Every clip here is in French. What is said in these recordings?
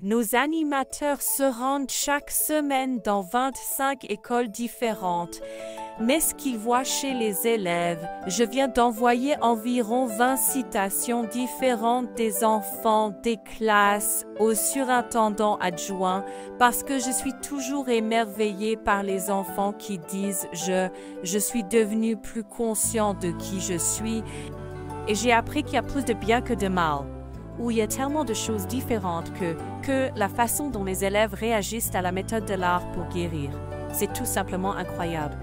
Nos animateurs se rendent chaque semaine dans 25 écoles différentes. Mais ce qu'ils voient chez les élèves, je viens d'envoyer environ 20 citations différentes des enfants, des classes, au surintendant adjoint, parce que je suis toujours émerveillée par les enfants qui disent je suis devenu plus conscient de qui je suis et j'ai appris qu'il y a plus de bien que de mal, où il y a tellement de choses différentes que la façon dont les élèves réagissent à la méthode de l'art pour guérir. C'est tout simplement incroyable.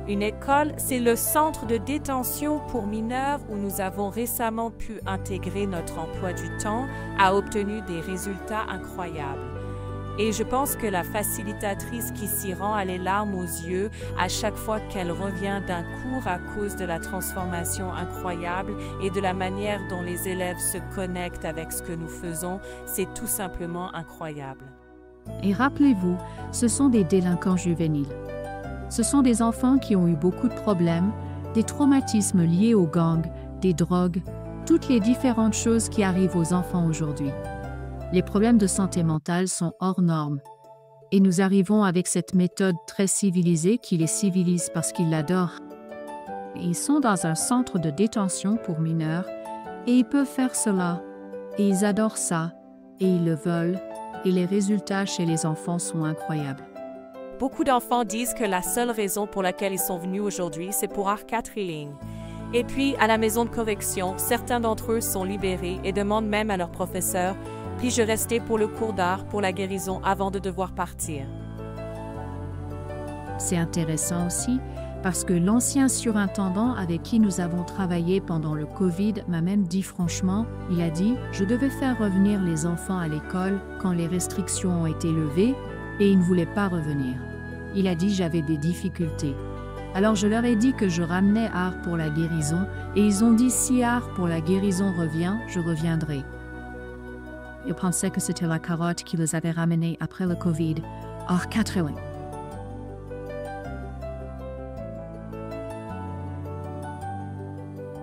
Une école, c'est le centre de détention pour mineurs où nous avons récemment pu intégrer notre emploi du temps, a obtenu des résultats incroyables. Et je pense que la facilitatrice qui s'y rend a les larmes aux yeux à chaque fois qu'elle revient d'un cours à cause de la transformation incroyable et de la manière dont les élèves se connectent avec ce que nous faisons, c'est tout simplement incroyable. Et rappelez-vous, ce sont des délinquants juvéniles. Ce sont des enfants qui ont eu beaucoup de problèmes, des traumatismes liés aux gangs, des drogues, toutes les différentes choses qui arrivent aux enfants aujourd'hui. Les problèmes de santé mentale sont hors normes. Et nous arrivons avec cette méthode très civilisée qui les civilise parce qu'ils l'adorent. Ils sont dans un centre de détention pour mineurs et ils peuvent faire cela. Et ils adorent ça et ils le veulent et les résultats chez les enfants sont incroyables. Beaucoup d'enfants disent que la seule raison pour laquelle ils sont venus aujourd'hui, c'est pour Art 4 Healing. Et puis, à la maison de correction, certains d'entre eux sont libérés et demandent même à leur professeur « Puis-je rester pour le cours d'art pour la guérison avant de devoir partir ?» C'est intéressant aussi parce que l'ancien surintendant avec qui nous avons travaillé pendant le Covid m'a même dit franchement, il a dit « Je devais faire revenir les enfants à l'école quand les restrictions ont été levées et ils ne voulaient pas revenir. » Il a dit j'avais des difficultés. Alors je leur ai dit que je ramenais Art pour la guérison et ils ont dit si Art pour la guérison revient, je reviendrai. Ils pensaient que c'était la carotte qui les avait ramenés après le Covid. Art 4 Healing.